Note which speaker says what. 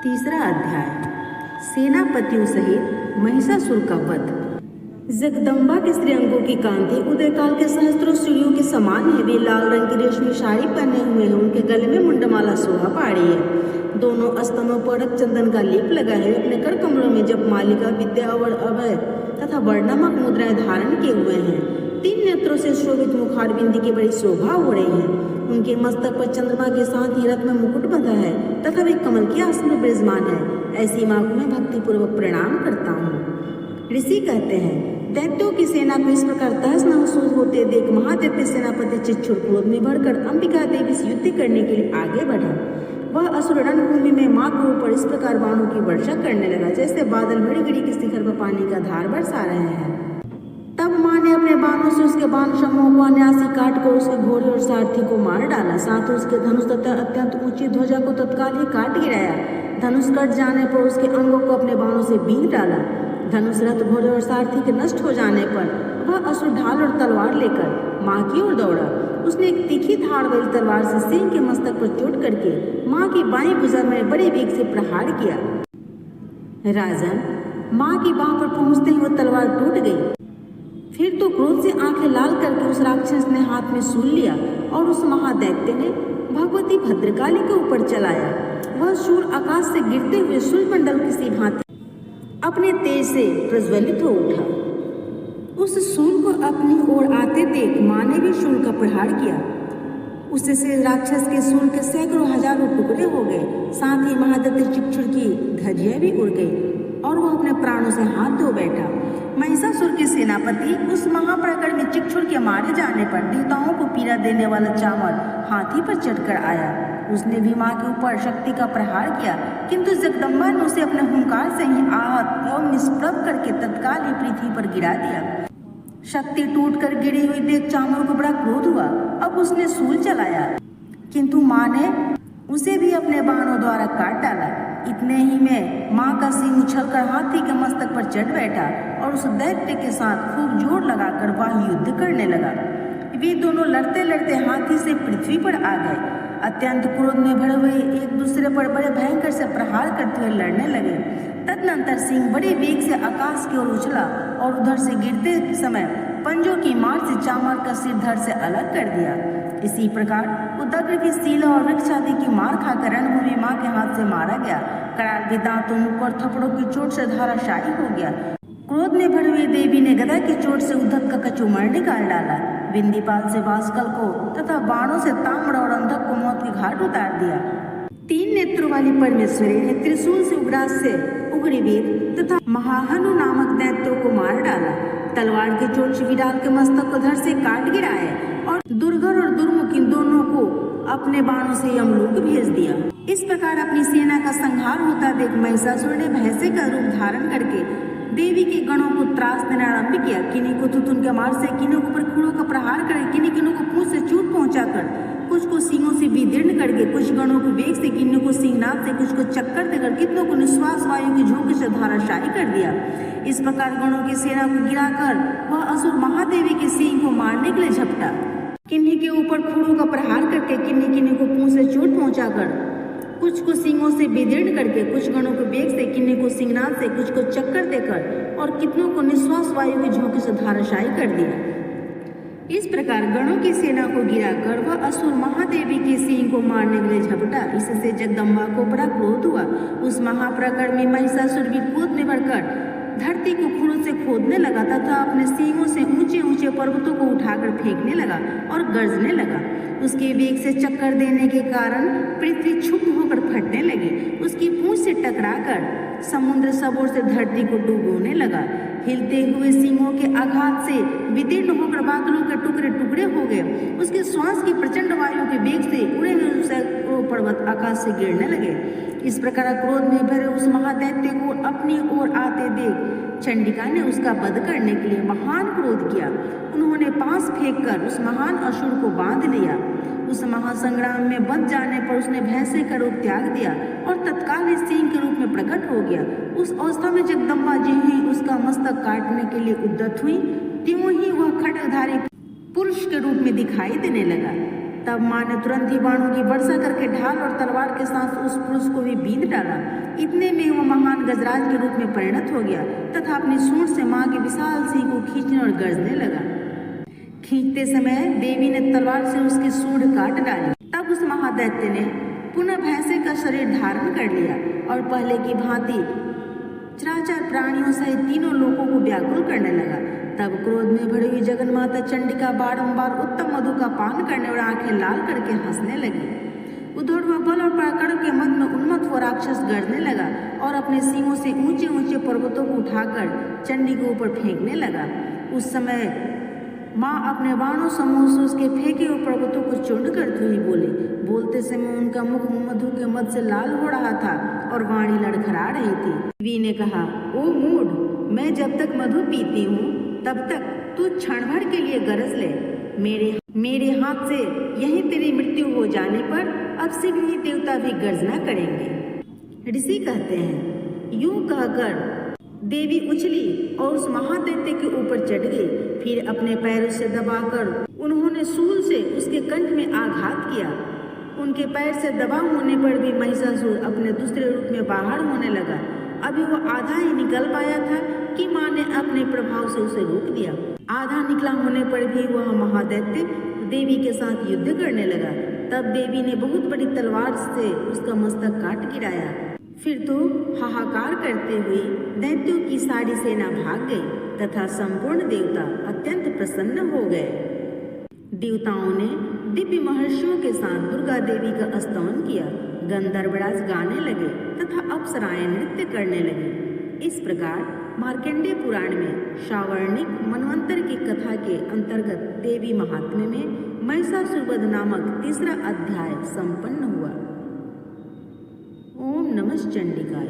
Speaker 1: तीसरा अध्याय सेनापतियों सहित महिषासुर का वध। जगदम्बा के श्रीअंगों की कांति उदयकाल के सहस्त्रों सूर्यों के समान है। वे लाल रंग की रेशमी साड़ी पहने हुए हैं, उनके गले में मुंडमाला शोभा पाड़ी है। दोनों स्तनों पर चंदन का लेप लगा है। अपने कर कमलों में जप मालिका, विद्या और अभय तथा वर्णात्मक मुद्राएं धारण किए हुए हैं। 3 नेत्रों से शोभित मुखार बिंदी की बड़ी शोभा हो रही है। उनके मस्तक पर चंद्रमा के साथ ही रथ में मुकुट बंधा है तथा वे कमल के आसन में विराजमान है। ऐसी मां को मैं भक्ति पूर्वक प्रणाम करता हूँ। ऋषि कहते हैं, दैत्यों की सेना को इस प्रकार तहस नहस होते देख महादैत्य सेनापति चिच्छुर क्रोध में भरकर अंबिका देवी से युद्ध करने के लिए आगे बढ़ा। वह असुर रणभूमि में मां के ऊपर इस प्रकार बाणों की वर्षा करने लगा जैसे बादल घड़ी घड़ी के शिखर पर पानी का धार बरसा रहे हैं। तब मां ने अपने बाणों से उसके बाण समूह को अनायासी काट कर उसके घोड़े और सारथी को मार डाला। साथ ही उसके धनुष तथा अत्यंत ऊंची ध्वजा को तत्काल ही काट गिराया। धनुष कट जाने पर उसके अंगों को अपने बाणों से बीन डाला। धनुष, रथ, घोड़े और सारथी के नष्ट हो जाने पर वह असुर ढाल और तलवार लेकर मां की ओर दौड़ा। उसने एक तीखी धार वाली तलवार से सिंह के मस्तक पर चोट करके मां की बाईं भुजा में बड़े वेग से प्रहार किया। राजन, मां की बाह पर पहुंचते ही वह तलवार टूट गई। फिर तो क्रोध से आंखें लाल करके उस राक्षस ने हाथ में शूल लिया और उस महादैत्य ने भगवती भद्रकाली के ऊपर चलाया। वह शूल आकाश से गिरते हुए शूलमंडल की सी भांति अपने तेज से प्रज्वलित हो उठा। उस शूल को अपनी ओर आते देख मां ने भी शूल का प्रहार किया। उससे राक्षस के शूल के सैकड़ों हजारों टुकड़े हो गए। साथ ही महादैत्य चिच्छुर की धज्जियां भी उड़ गई और वह अपने प्राणों से हाथ धो बैठा। महिषासुर के सेनापति उस महाप्रकट में चिच्छुर के मारे जाने पर देवताओं को पीड़ा देने वाला चामर हाथी पर चढ़कर आया। उसने भी मां के ऊपर शक्ति का प्रहार किया, किंतु जगदम्बा ने उसे अपने हुंकार से ही आहत एवं निष्प्रभ करके तत्काल ही पृथ्वी पर गिरा दिया। शक्ति टूट कर गिरी हुई देख चामर को बड़ा क्रोध हुआ। अब उसने शूल चलाया, किंतु मां ने उसे भी अपने बाणों द्वारा काट डाला। इतने ही में मां का सिंह उछलकर हाथी के मस्तक पर चढ़ बैठा और उस दैत्य के साथ खूब जोर लगाकर वह युद्ध करने लगा। वे दोनों लड़ते लड़ते हाथी से पृथ्वी पर आ गए। अत्यंत क्रोध में भरे हुए एक दूसरे पर बड़े भयंकर से प्रहार करते हुए लड़ने लगे। तदनंतर सिंह बड़े वेग से आकाश की ओर उछला और उधर से गिरते समय पंजों की मार से चामर का सिर धड़ से अलग कर दिया। इसी प्रकार उदग्र की शीला और वृक्ष आदि की मार खाकर रणभूमि मां के हाथ से मारा गया। कराल के दांतों, मुख और थप्पड़ों की चोट से धाराशायी हो गया। क्रोध में भरी हुई देवी ने गदा की चोट से उद्धत का कचूमर निकाल डाला। बिंदीपाल से वास्कल को तथा बाणों से ताम्र और अंधक को मौत के घाट उतार दिया। 3 नेत्रों वाली परमेश्वरी ने त्रिशूल से उग्रास से उग्रवीर तथा महाहनु नामक दैत्यों को मार डाला। तलवार की चोट से विडाल के मस्तक को धड़ से काट गिराया और दुर्गर और दुर्मुख इन दोनों को अपने बाणों से यमलोक भेज दिया। इस प्रकार अपनी सेना का संहार होता देख महिषासुर ने भैंसे का रूप धारण करके देवी के गणों को त्रास देना आरंभ किया। किन्हीं को तुतुन के मार से, किन्हीं को परखुड़ों का प्रहार करे, किन्हीं को पूंछ से चोट पहुंचाकर, कुछ को सींगों से विदीर्ण करके, कुछ गणों को वेग से, किन्हीं को सिंहनाद से, कुछ को चक्कर देकर, कितनों को निश्वास वायु की झोंके से धाराशायी कर दिया। इस प्रकार गणों की सेना को गिराकर वह असुर महादेवी के सिंह को मारने के लिए झपटा। किन्हीं के ऊपर खुरों का प्रहार करके, किन्हीं को पूंछ से चोट पहुंचाकर, कुछ को सींगों से विदीर्ण करके, कुछ गणों को वेग से, किन्हीं को सिंहनाद से, कुछ को चक्कर देकर और कितनों को निश्वास वायु की झोंके से धाराशायी कर दिया। इस प्रकार गणों की सेना को गिराकर वह असुर महादेवी के सिंह को मारने के लिए झपटा। इससे जगदम्बा को बड़ा क्रोध हुआ। उस महाप्रकट में महिषासुर भी क्रोध में भरकर धरती को खुरों से खोदने लगा तथा अपने सींगों से ऊंचे ऊंचे पर्वतों को उठाकर फेंकने लगा और गरजने लगा। उसके वेग से चक्कर देने के कारण पृथ्वी क्षुब्ध होकर फटने लगी। उसकी पूंछ से टकराकर समुद्र सब ओर से धरती को डुबोने लगा। हिलते हुए सींगों के आघात से विदीर्ण होकर बादलों के टुकड़े टुकड़े हो गए। उसके श्वास की प्रचंड वायु के वेग से उड़े हुए सैकड़ों पर्वत आकाश से गिरने लगे। इस प्रकार क्रोध में भरे उस महादैत्य को अपनी ओर आते देख चंडिका ने उसका वध करने के लिए महान क्रोध किया। उन्होंने पास फेंककर उस महान असुर को बांध लिया। उस महासंग्राम में बच जाने पर उसने भैंसे का रूप त्याग दिया और तत्काल सिंह के रूप में प्रकट हो गया। उस अवस्था में जगदम्बा जी ही उसका मस्तक काटने के लिए उद्यत हुई, त्यों ही वह खड्गधारी पुरुष के रूप में दिखाई देने लगा। तब माँ ने तुरंत ही बाणों की वर्षा करके ढाल और तलवार के साथ उस पुरुष को भी बींध डाला। इतने में वह महान गजराज के रूप में परिणत हो गया तथा अपनी सूंड से माँ के विशाल सिंह को खींचने और गरजने लगा। खींचते समय देवी ने तलवार से उसकी सूंड काट डाली। तब उस महादैत्य ने पुनः भैंसे का शरीर धारण कर लिया और पहले की भांति चराचर प्राणियों सहित तीनों लोगों को व्याकुल करने लगा। तब क्रोध में भरी हुई जगन्माता चंडिका बारंबार उत्तम मधु का पान करने और आंखें लाल करके हंसने लगी। उधर वह बल और पराक्रम के मद में उन्मत्त हो राक्षस गरजने लगा और अपने सींगों से ऊंचे ऊंचे पर्वतों को उठाकर चंडी के ऊपर फेंकने लगा। उस समय माँ अपने बाणों समूह से उसके फेंके हुए पर्वतों को चूर्ण करती हुई बोली। बोलते समय उनका मुख मधु के मद से लाल हो रहा था और वाणी लड़खड़ा रही थी। देवी ने कहा, ओ मूढ़, मैं जब तक मधु पीती हूँ तब तक तू क्षण भर के लिए गरज ले। मेरे हाथ से यही तेरी मृत्यु हो जाने पर अब शीघ्र ही देवता भी गर्जना करेंगे। ऋषि कहते हैं, यूं कहकर देवी उछली और उस महादैत्य के ऊपर चढ़ गई। फिर अपने पैरों से दबाकर उन्होंने शूल से उसके कंठ में आघात किया। उनके पैर से दबा होने पर भी महिषासुर अपने दूसरे रूप में बाहर होने लगा। अभी वो आधा ही निकल पाया था कि माँ ने अपने प्रभाव से उसे रोक दिया। आधा निकला होने पर भी वह महादैत्य देवी के साथ युद्ध करने लगा। तब देवी ने बहुत बड़ी तलवार से उसका मस्तक काट गिराया। फिर तो हाहाकार करते हुए दैत्यों की सारी सेना भाग गई तथा संपूर्ण देवता अत्यंत प्रसन्न हो गए। देवताओं ने दिव्य महर्षियों के साथ दुर्गा देवी का स्तवन किया। गंधर्वराज गाने लगे तथा अप्सराएं नृत्य करने लगी। इस प्रकार मार्कंडेय पुराण में सावर्णिक मनवंतर की कथा के अंतर्गत देवी महात्म्य में महिषासुरवध नामक तीसरा अध्याय संपन्न हुआ। ओम नमः चंडिकाय।